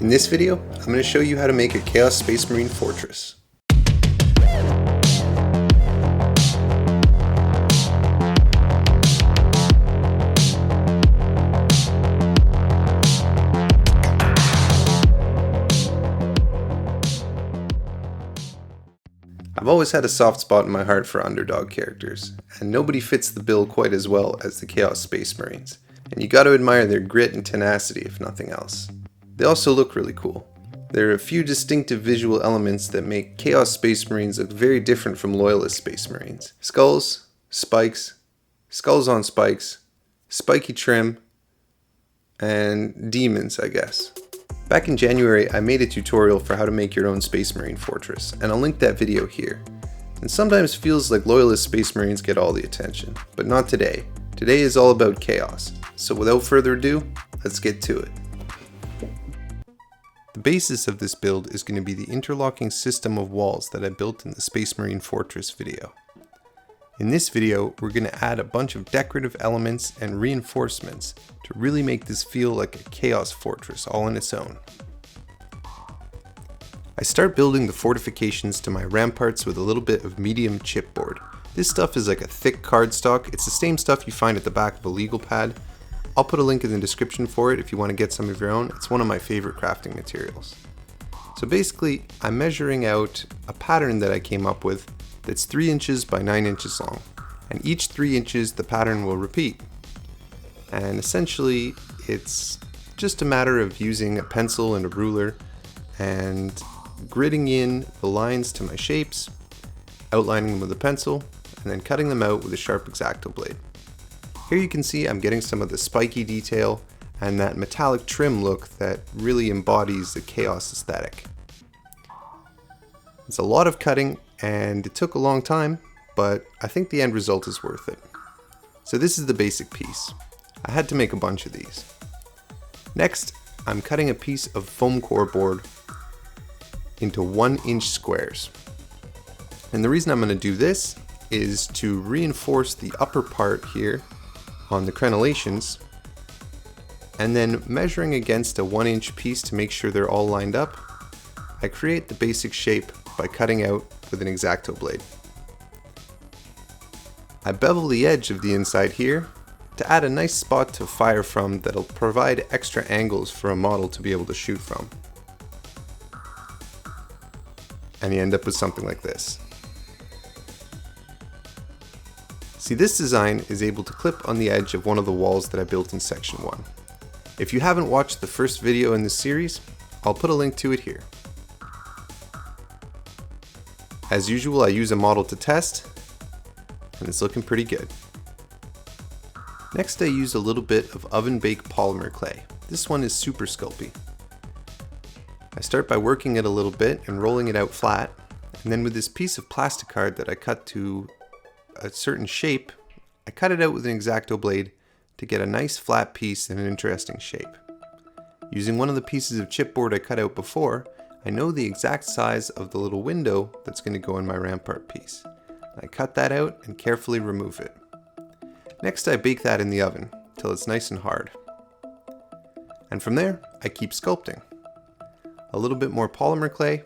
In this video, I'm going to show you how to make a Chaos Space Marine fortress. I've always had a soft spot in my heart for underdog characters, and nobody fits the bill quite as well as the Chaos Space Marines, and you gotta admire their grit and tenacity if nothing else. They also look really cool. There are a few distinctive visual elements that make Chaos Space Marines look very different from Loyalist Space Marines. Skulls, spikes, skulls on spikes, spiky trim, and demons, I guess. Back in January, I made a tutorial for how to make your own Space Marine fortress, and I'll link that video here. And sometimes feels like Loyalist Space Marines get all the attention, but not today. Today is all about chaos. So without further ado, let's get to it. The basis of this build is going to be the interlocking system of walls that I built in the Space Marine Fortress video. In this video, we're going to add a bunch of decorative elements and reinforcements to really make this feel like a chaos fortress all on its own. I start building the fortifications to my ramparts with a little bit of medium chipboard. This stuff is like a thick cardstock. It's the same stuff you find at the back of a legal pad. I'll put a link in the description for it if you want to get some of your own. It's one of my favorite crafting materials. So basically, I'm measuring out a pattern that I came up with that's 3 inches by 9 inches long. And each 3 inches the pattern will repeat. And essentially, it's just a matter of using a pencil and a ruler and gridding in the lines to my shapes, outlining them with a pencil, and then cutting them out with a sharp X-Acto blade. Here you can see I'm getting some of the spiky detail and that metallic trim look that really embodies the chaos aesthetic. It's a lot of cutting and it took a long time, but I think the end result is worth it. So this is the basic piece. I had to make a bunch of these. Next, I'm cutting a piece of Foamcore board into 1-inch squares. And the reason I'm going to do this is to reinforce the upper part here on the crenellations, and then measuring against a 1-inch piece to make sure they're all lined up, I create the basic shape by cutting out with an X-Acto blade. I bevel the edge of the inside here to add a nice spot to fire from that'll provide extra angles for a model to be able to shoot from. And you end up with something like this. See, this design is able to clip on the edge of one of the walls that I built in section 1. If you haven't watched the first video in this series, I'll put a link to it here. As usual, I use a model to test, and it's looking pretty good. Next, I use a little bit of oven-baked polymer clay. This one is super sculpty. I start by working it a little bit and rolling it out flat, and then with this piece of plastic card that I cut to a certain shape, I cut it out with an X-Acto blade to get a nice flat piece in an interesting shape. Using one of the pieces of chipboard I cut out before, I know the exact size of the little window that's going to go in my rampart piece. I cut that out and carefully remove it. Next, I bake that in the oven till it's nice and hard. And from there, I keep sculpting. A little bit more polymer clay,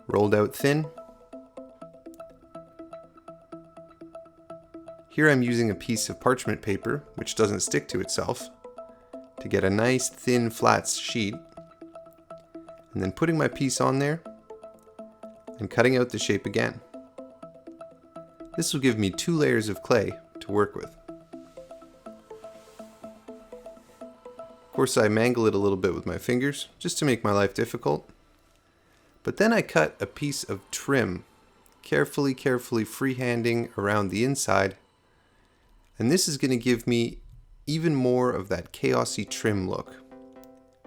rolled out thin. Here I'm using a piece of parchment paper, which doesn't stick to itself, to get a nice thin flat sheet, and then putting my piece on there and cutting out the shape again. This will give me 2 layers of clay to work with. Of course, I mangle it a little bit with my fingers just to make my life difficult. But then I cut a piece of trim, carefully freehanding around the inside. And this is going to give me even more of that chaosy trim look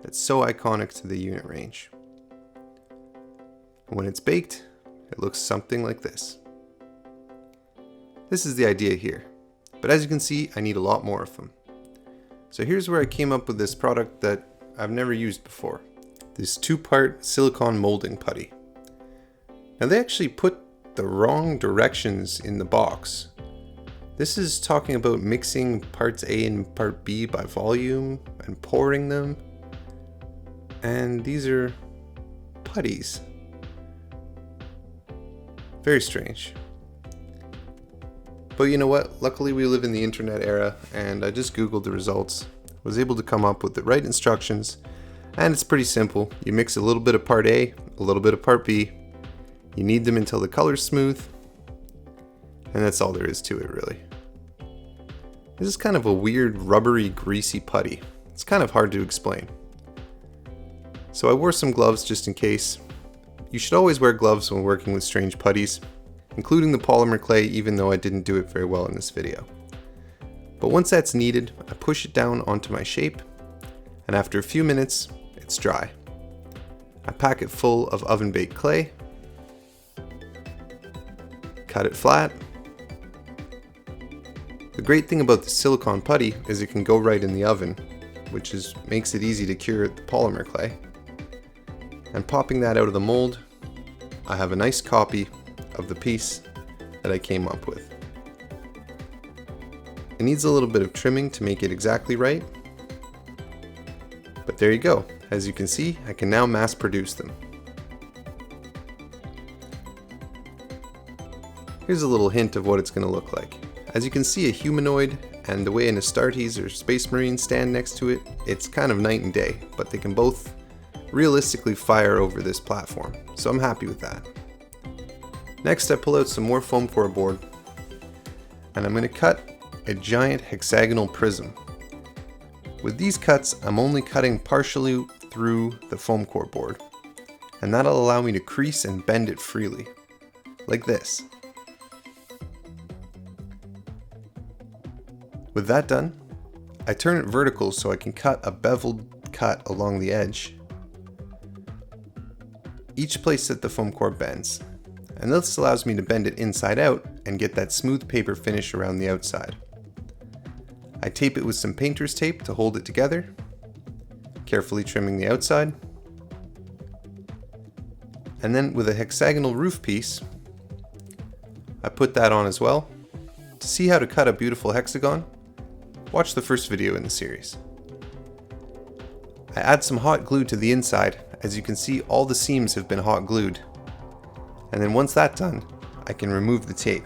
that's so iconic to the unit range. When it's baked, it looks something like this. This is the idea here, but as you can see, I need a lot more of them. So here's where I came up with this product that I've never used before. This 2-part silicone molding putty. Now they actually put the wrong directions in the box. This is talking about mixing parts A and part B by volume and pouring them. and these are putties. Very strange. But you know what? Luckily we live in the internet era, and I just googled the results, was able to come up with the right instructions, and it's pretty simple. You mix a little bit of part A, a little bit of part B, you knead them until the color's smooth, and that's all there is to it really. This is kind of a weird rubbery greasy putty. It's kind of hard to explain. So I wore some gloves just in case. You should always wear gloves when working with strange putties, including the polymer clay, even though I didn't do it very well in this video. But once that's kneaded, I push it down onto my shape, and after a few minutes, it's dry. I pack it full of oven-baked clay, cut it flat. The great thing about the silicone putty is it can go right in the oven, which makes it easy to cure the polymer clay. And popping that out of the mold, I have a nice copy of the piece that I came up with. It needs a little bit of trimming to make it exactly right, but there you go. As you can see, I can now mass produce them. Here's a little hint of what it's going to look like. As you can see, a humanoid and the way an Astartes or Space Marine stand next to it, it's kind of night and day, but they can both realistically fire over this platform, so I'm happy with that. Next, I pull out some more Foamcore board, and I'm going to cut a giant hexagonal prism. With these cuts, I'm only cutting partially through the Foamcore board, and that'll allow me to crease and bend it freely, like this. With that done, I turn it vertical so I can cut a beveled cut along the edge, each place that the Foamcore bends, and this allows me to bend it inside out and get that smooth paper finish around the outside. I tape it with some painter's tape to hold it together, carefully trimming the outside, and then with a hexagonal roof piece, I put that on as well. To see how to cut a beautiful hexagon, watch the first video in the series. I add some hot glue to the inside. As you can see, all the seams have been hot glued. And then once that's done, I can remove the tape.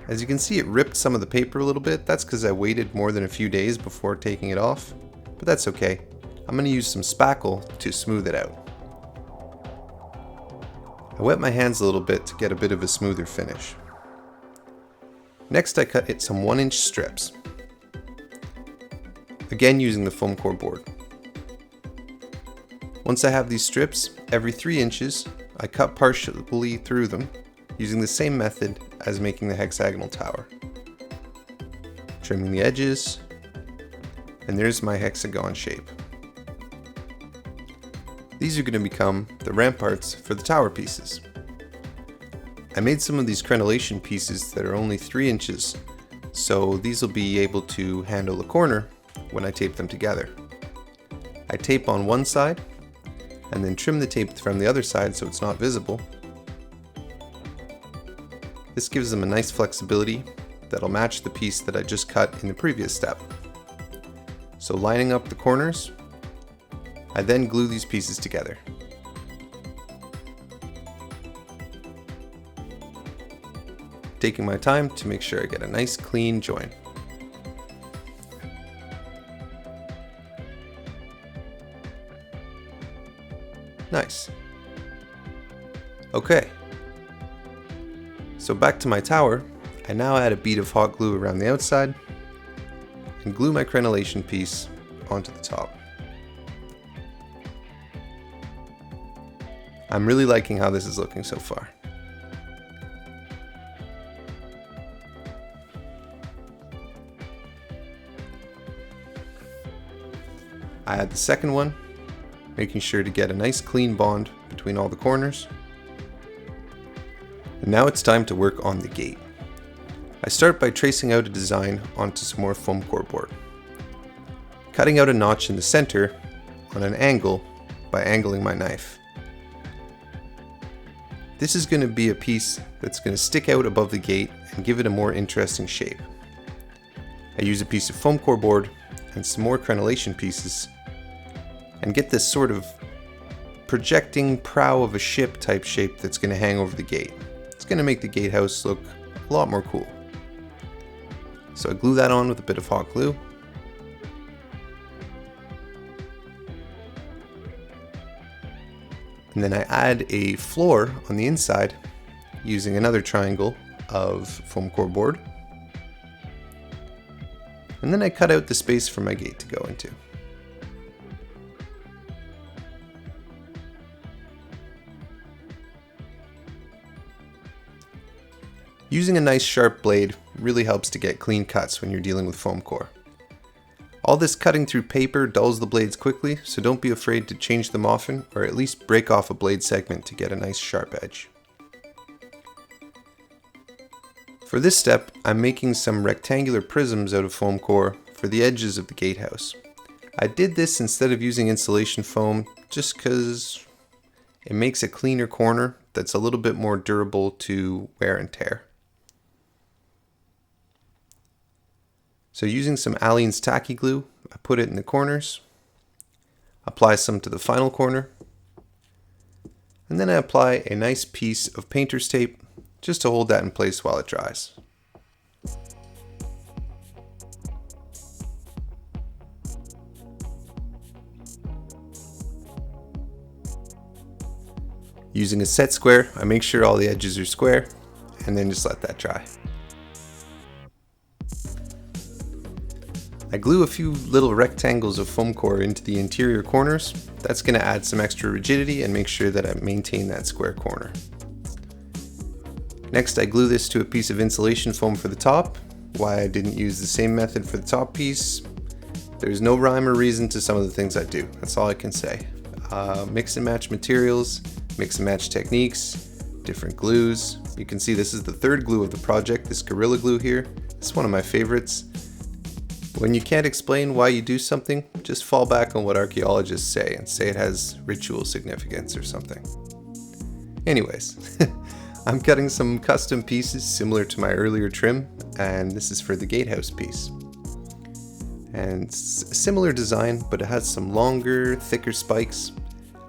As you can see, it ripped some of the paper a little bit. That's because I waited more than a few days before taking it off, but that's okay. I'm going to use some spackle to smooth it out. I wet my hands a little bit to get a bit of a smoother finish. Next, I cut it some 1-inch strips, again using the Foamcore board. Once I have these strips, every 3 inches, I cut partially through them using the same method as making the hexagonal tower. Trimming the edges, and there's my hexagon shape. These are going to become the ramparts for the tower pieces. I made some of these crenellation pieces that are only 3 inches, so these will be able to handle the corner when I tape them together. I tape on one side, and then trim the tape from the other side so it's not visible. This gives them a nice flexibility that'll match the piece that I just cut in the previous step. So lining up the corners, I then glue these pieces together. Taking my time to make sure I get a nice clean join. Nice. Okay. So back to my tower, I now add a bead of hot glue around the outside and glue my crenellation piece onto the top. I'm really liking how this is looking so far. I add the second one, making sure to get a nice clean bond between all the corners. And now it's time to work on the gate. I start by tracing out a design onto some more Foamcore board, cutting out a notch in the center on an angle by angling my knife. This is going to be a piece that's going to stick out above the gate and give it a more interesting shape. I use a piece of Foamcore board and some more crenellation pieces and get this sort of projecting prow of a ship type shape that's going to hang over the gate. It's going to make the gatehouse look a lot more cool. So I glue that on with a bit of hot glue. And then I add a floor on the inside using another triangle of Foamcore board. And then I cut out the space for my gate to go into. Using a nice sharp blade really helps to get clean cuts when you're dealing with Foamcore. All this cutting through paper dulls the blades quickly, so don't be afraid to change them often, or at least break off a blade segment to get a nice sharp edge. For this step, I'm making some rectangular prisms out of Foamcore for the edges of the gatehouse. I did this instead of using insulation foam just because it makes a cleaner corner that's a little bit more durable to wear and tear. So using some Aleene's tacky glue, I put it in the corners, apply some to the final corner, and then I apply a nice piece of painter's tape just to hold that in place while it dries. Using a set square, I make sure all the edges are square, and then just let that dry. I glue a few little rectangles of Foamcore into the interior corners. That's going to add some extra rigidity and make sure that I maintain that square corner. Next, I glue this to a piece of insulation foam for the top. Why I didn't use the same method for the top piece, there's no rhyme or reason to some of the things I do. That's all I can say. Mix and match materials, mix and match techniques, different glues. You can see this is the third glue of the project, this Gorilla Glue here. It's one of my favorites. When you can't explain why you do something, just fall back on what archaeologists say and say it has ritual significance or something. Anyways, I'm cutting some custom pieces similar to my earlier trim, and this is for the gatehouse piece. And it's a similar design, but it has some longer, thicker spikes,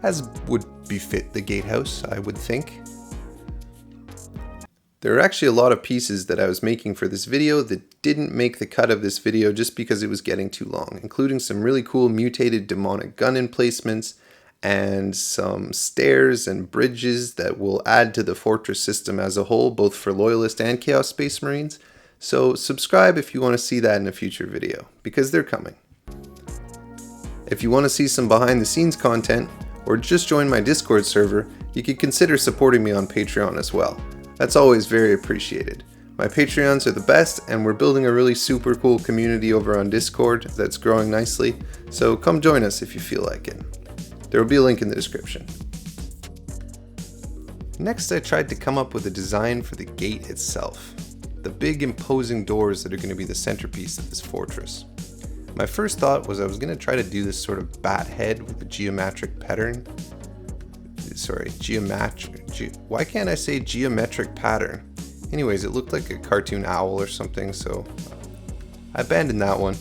as would befit the gatehouse, I would think. There are actually a lot of pieces that I was making for this video that didn't make the cut of this video just because it was getting too long, including some really cool mutated demonic gun emplacements and some stairs and bridges that will add to the fortress system as a whole, both for Loyalist and Chaos Space Marines. So subscribe if you want to see that in a future video, because they're coming. If you want to see some behind the scenes content, or just join my Discord server, you could consider supporting me on Patreon as well. That's always very appreciated. My Patreons are the best, and we're building a really super cool community over on Discord that's growing nicely, so come join us if you feel like it. There will be a link in the description. Next, I tried to come up with a design for the gate itself. The big imposing doors that are going to be the centerpiece of this fortress. My first thought was I was going to try to do this sort of bat head with a geometric pattern. Why can't I say geometric pattern? Anyways, it looked like a cartoon owl or something, so I abandoned that one.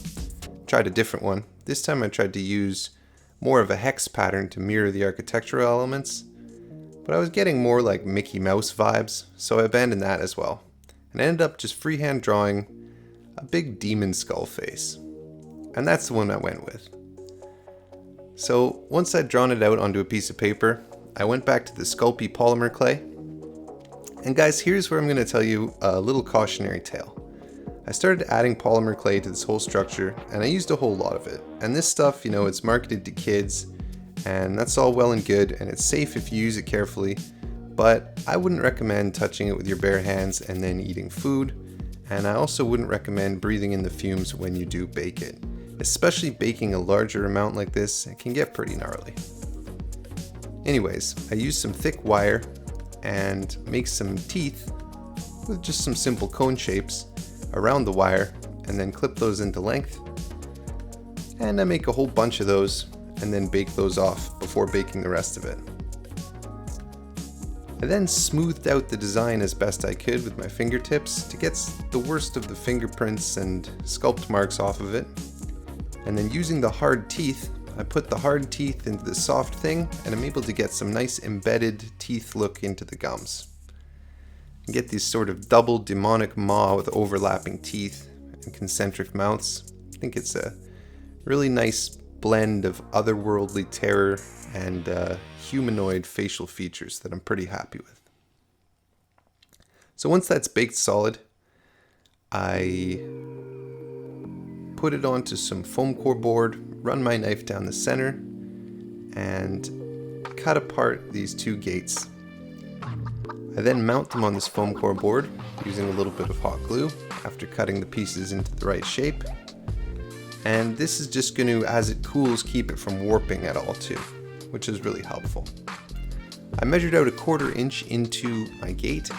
Tried a different one. This time I tried to use more of a hex pattern to mirror the architectural elements, but I was getting more like Mickey Mouse vibes, so I abandoned that as well. And I ended up just freehand drawing a big demon skull face. And that's the one I went with. So once I'd drawn it out onto a piece of paper, I went back to the Sculpey polymer clay. And guys, here's where I'm going to tell you a little cautionary tale. I started adding polymer clay to this whole structure, and I used a whole lot of it. And this stuff, you know, it's marketed to kids, and that's all well and good, and it's safe if you use it carefully, but I wouldn't recommend touching it with your bare hands and then eating food, and I also wouldn't recommend breathing in the fumes when you do bake it. Especially baking a larger amount like this, it can get pretty gnarly. Anyways, I used some thick wire and make some teeth with just some simple cone shapes around the wire, and then clip those into length. And I make a whole bunch of those and then bake those off before baking the rest of it. I then smoothed out the design as best I could with my fingertips to get the worst of the fingerprints and sculpt marks off of it. And then using the hard teeth, I put the hard teeth into the soft thing, and I'm able to get some nice embedded teeth look into the gums. You get these sort of double demonic maw with overlapping teeth and concentric mouths. I think it's a really nice blend of otherworldly terror and humanoid facial features that I'm pretty happy with. So once that's baked solid, I put it onto some Foamcore board, run my knife down the center, and cut apart these two gates. I then mount them on this Foamcore board using a little bit of hot glue after cutting the pieces into the right shape. And this is just going to, as it cools, keep it from warping at all too, which is really helpful. I measured out 1/4 inch into my gate,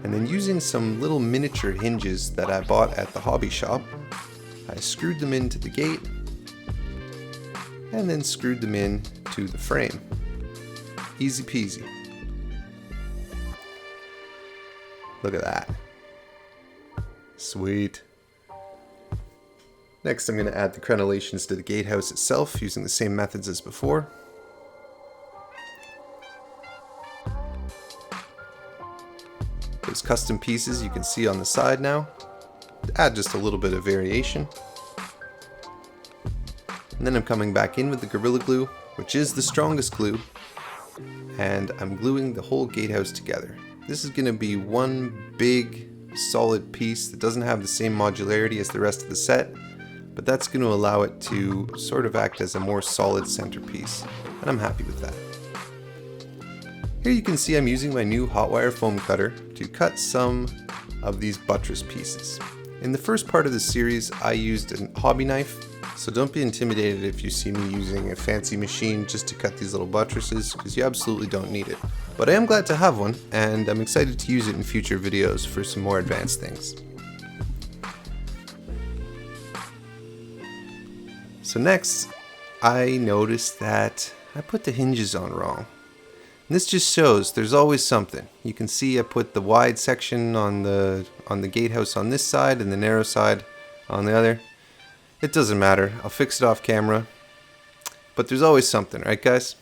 and then using some little miniature hinges that I bought at the hobby shop, I screwed them into the gate and then screwed them in to the frame. Easy peasy. Look at that. Sweet. Next, I'm going to add the crenellations to the gatehouse itself using the same methods as before. Those custom pieces you can see on the side now. Add just a little bit of variation. And then I'm coming back in with the Gorilla Glue, which is the strongest glue, and I'm gluing the whole gatehouse together. This is going to be one big solid piece that doesn't have the same modularity as the rest of the set, but that's going to allow it to sort of act as a more solid centerpiece, and I'm happy with that. Here you can see I'm using my new hot wire foam cutter to cut some of these buttress pieces. In the first part of the series, I used a hobby knife, so don't be intimidated if you see me using a fancy machine just to cut these little buttresses, because you absolutely don't need it. But I am glad to have one, and I'm excited to use it in future videos for some more advanced things. So next, I noticed that I put the hinges on wrong. And this just shows there's always something. You can see I put the wide section on the gatehouse on this side and the narrow side on the other. It doesn't matter. I'll fix it off camera. But there's always something, right guys?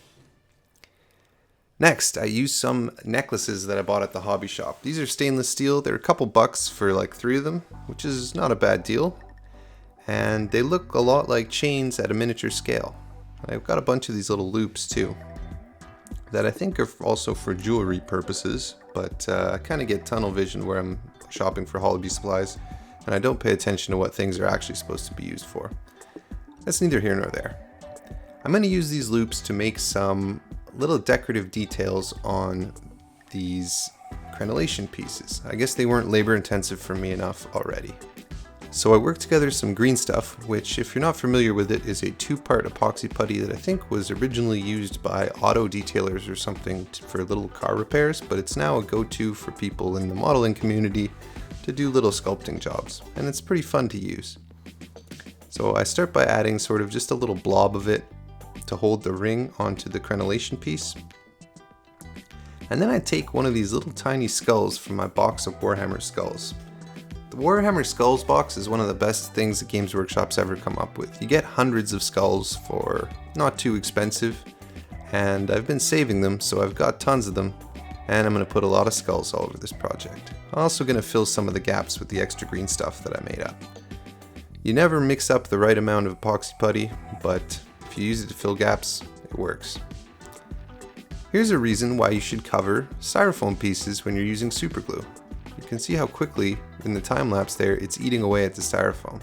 Next, I used some necklaces that I bought at the hobby shop. These are stainless steel. They're a couple bucks for like 3 of them, which is not a bad deal. And they look a lot like chains at a miniature scale. I've got a bunch of these little loops too, that I think are also for jewelry purposes, but I kind of get tunnel vision where I'm shopping for hobby supplies, and I don't pay attention to what things are actually supposed to be used for. That's neither here nor there. I'm going to use these loops to make some little decorative details on these crenellation pieces. I guess they weren't labor intensive for me enough already. So I worked together some green stuff, which if you're not familiar with it is a 2-part epoxy putty that I think was originally used by auto detailers or something for little car repairs, but it's now a go-to for people in the modeling community to do little sculpting jobs, and it's pretty fun to use. So I start by adding sort of just a little blob of it to hold the ring onto the crenellation piece. And then I take one of these little tiny skulls from my box of Warhammer skulls. The Warhammer Skulls box is one of the best things that Games Workshop's ever come up with. You get hundreds of skulls for not too expensive, and I've been saving them, so I've got tons of them, and I'm going to put a lot of skulls all over this project. I'm also going to fill some of the gaps with the extra green stuff that I made up. You never mix up the right amount of epoxy putty, but if you use it to fill gaps, it works. Here's a reason why you should cover styrofoam pieces when you're using super glue. You can see how quickly, in the time lapse there, it's eating away at the styrofoam.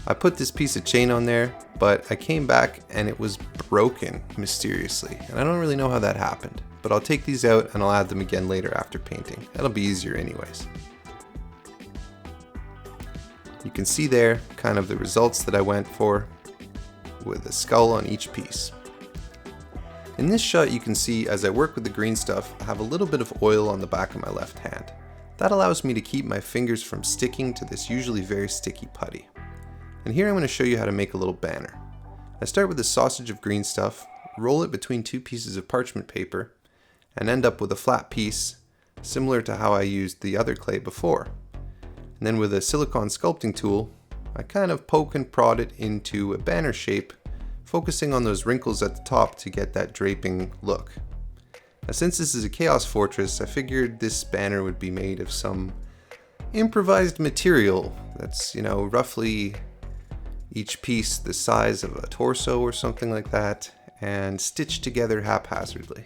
I put this piece of chain on there, but I came back and it was broken mysteriously, and I don't really know how that happened. But I'll take these out and I'll add them again later after painting. That'll be easier anyways. You can see there kind of the results that I went for with a skull on each piece. In this shot you can see as I work with the green stuff, I have a little bit of oil on the back of my left hand. That allows me to keep my fingers from sticking to this usually very sticky putty. And here I'm going to show you how to make a little banner. I start with a sausage of green stuff, roll it between 2 pieces of parchment paper, and end up with a flat piece similar to how I used the other clay before. And then with a silicone sculpting tool, I kind of poke and prod it into a banner shape, focusing on those wrinkles at the top to get that draping look. Now, since this is a Chaos Fortress, I figured this banner would be made of some improvised material that's, roughly each piece the size of a torso or something like that, and stitched together haphazardly.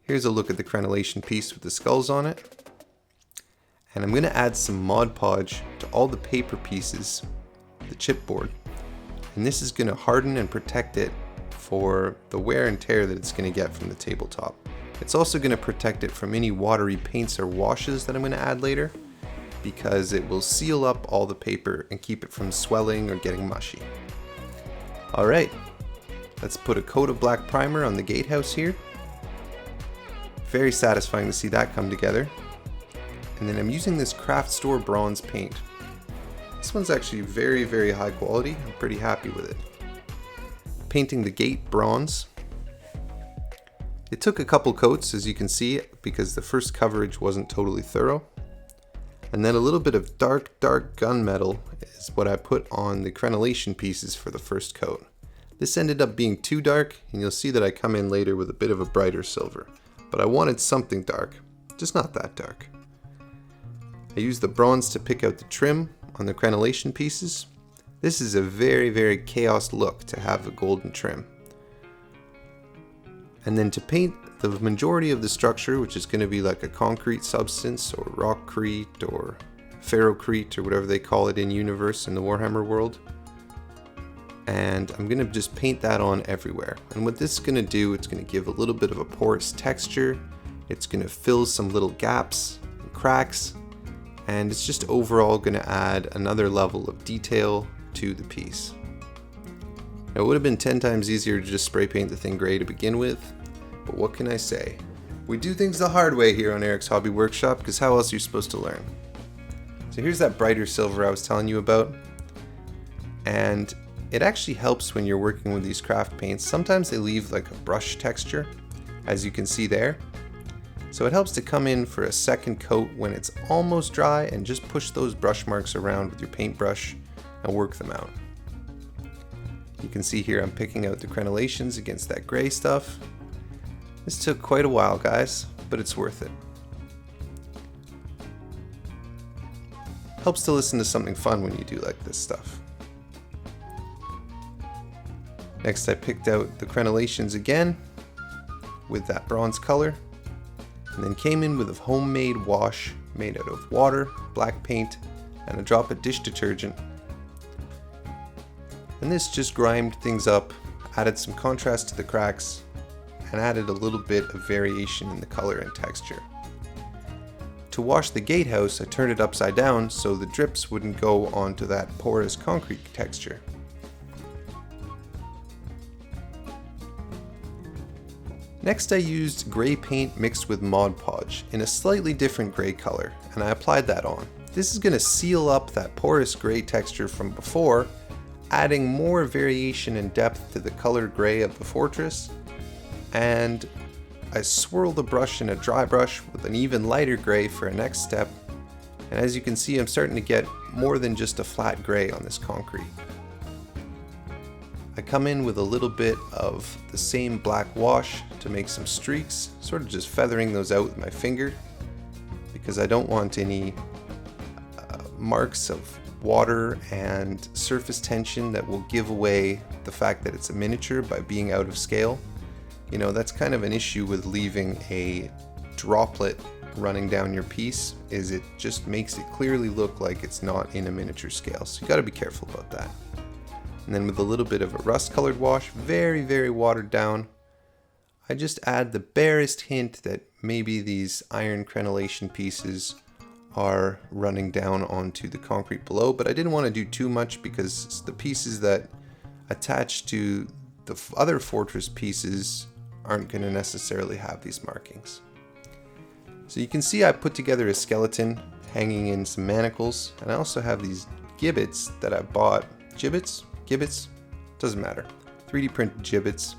Here's a look at the crenellation piece with the skulls on it. And I'm going to add some Mod Podge to all the paper pieces, the chipboard. And this is going to harden and protect it for the wear and tear that it's going to get from the tabletop. It's also going to protect it from any watery paints or washes that I'm going to add later, because it will seal up all the paper and keep it from swelling or getting mushy. Alright, let's put a coat of black primer on the gatehouse here. Very satisfying to see that come together. And then I'm using this craft store bronze paint. This one's actually very, very high quality. I'm pretty happy with it. Painting the gate bronze. It took a couple coats, as you can see, because the first coverage wasn't totally thorough. And then a little bit of dark gunmetal is what I put on the crenellation pieces for the first coat. This ended up being too dark, and you'll see that I come in later with a bit of a brighter silver. But I wanted something dark, just not that dark. I used the bronze to pick out the trim on the crenellation pieces. This is a very, very chaos look to have the golden trim. And then to paint the majority of the structure, which is going to be like a concrete substance or rockcrete or ferrocrete or whatever they call it in universe in the Warhammer world. And I'm going to just paint that on everywhere. And what this is going to do, it's going to give a little bit of a porous texture. It's going to fill some little gaps and cracks. And it's just overall going to add another level of detail to the piece. Now, it would have been 10 times easier to just spray paint the thing gray to begin with, but what can I say? We do things the hard way here on Eric's Hobby Workshop, because how else are you supposed to learn? So here's that brighter silver I was telling you about, and it actually helps when you're working with these craft paints. Sometimes they leave like a brush texture, as you can see there. So it helps to come in for a second coat when it's almost dry and just push those brush marks around with your paintbrush and work them out. You can see here I'm picking out the crenellations against that gray stuff. This took quite a while, guys, but it's worth it. Helps to listen to something fun when you do like this stuff. Next, I picked out the crenellations again with that bronze color, and then came in with a homemade wash made out of water, black paint, and a drop of dish detergent. And this just grimed things up, added some contrast to the cracks, and added a little bit of variation in the color and texture. To wash the gatehouse, I turned it upside down so the drips wouldn't go onto that porous concrete texture. Next, I used gray paint mixed with Mod Podge in a slightly different gray color, and I applied that on. This is going to seal up that porous gray texture from before, adding more variation and depth to the colored gray of the fortress. And I swirl the brush in a dry brush with an even lighter gray for a next step. And as you can see, I'm starting to get more than just a flat gray on this concrete. I come in with a little bit of the same black wash to make some streaks, sort of just feathering those out with my finger, because I don't want any marks of water and surface tension that will give away the fact that it's a miniature by being out of scale. You know, that's kind of an issue with leaving a droplet running down your piece, is it just makes it clearly look like it's not in a miniature scale. So you got to be careful about that. And then with a little bit of a rust colored wash, very, very watered down, I just add the barest hint that maybe these iron crenellation pieces are running down onto the concrete below, but I didn't want to do too much because the pieces that attach to the other fortress pieces aren't going to necessarily have these markings. So you can see I put together a skeleton hanging in some manacles, and I also have these gibbets that I bought. Gibbets? Doesn't matter. 3D printed gibbets.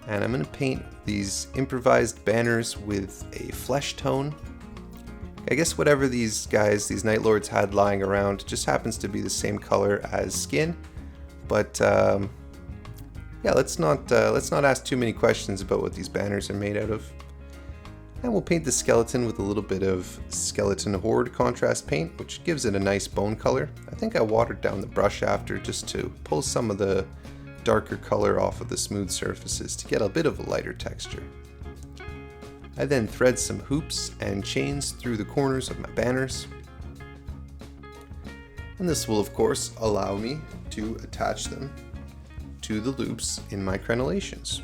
And I'm going to paint these improvised banners with a flesh tone. I guess whatever these guys, these Night Lords had lying around just happens to be the same color as skin. But yeah, let's not ask too many questions about what these banners are made out of. And we'll paint the skeleton with a little bit of Skeleton Horde contrast paint, which gives it a nice bone color. I think I watered down the brush after just to pull some of the darker color off of the smooth surfaces to get a bit of a lighter texture. I then thread some hoops and chains through the corners of my banners. And this will of course allow me to attach them to the loops in my crenellations.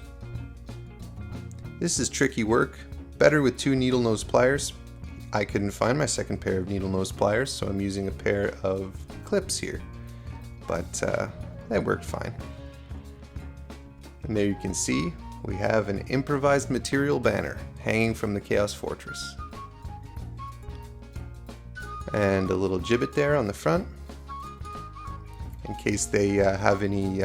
This is tricky work, better with 2 needle nose pliers. I couldn't find my second pair of needle nose pliers, so I'm using a pair of clips here, but that worked fine. And there you can see we have an improvised material banner hanging from the Chaos Fortress. And a little gibbet there on the front, in case they have any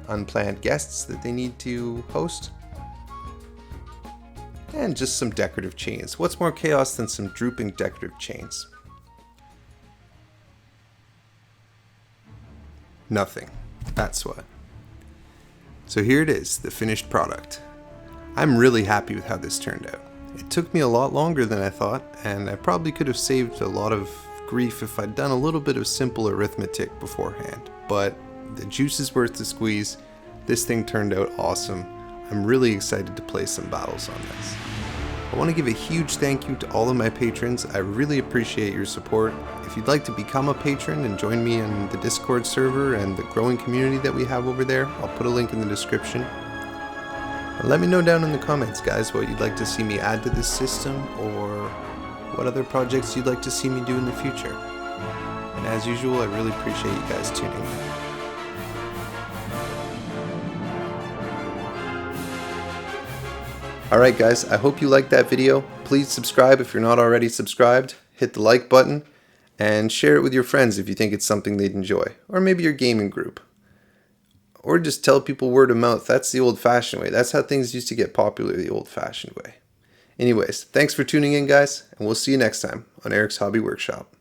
unplanned guests that they need to host. And just some decorative chains. What's more chaos than some drooping decorative chains? Nothing. That's what. So here it is, the finished product. I'm really happy with how this turned out. It took me a lot longer than I thought, and I probably could have saved a lot of grief if I'd done a little bit of simple arithmetic beforehand. But the juice is worth the squeeze. This thing turned out awesome. I'm really excited to play some battles on this. I want to give a huge thank you to all of my patrons. I really appreciate your support. If you'd like to become a patron and join me in the Discord server and the growing community that we have over there, I'll put a link in the description. And let me know down in the comments, guys, what you'd like to see me add to this system or what other projects you'd like to see me do in the future. And as usual, I really appreciate you guys tuning in. Alright guys, I hope you liked that video. Please subscribe if you're not already subscribed. Hit the like button and share it with your friends if you think it's something they'd enjoy. Or maybe your gaming group. Or just tell people word of mouth. That's the old-fashioned way. That's how things used to get popular the old-fashioned way. Anyways, thanks for tuning in guys, and we'll see you next time on Eric's Hobby Workshop.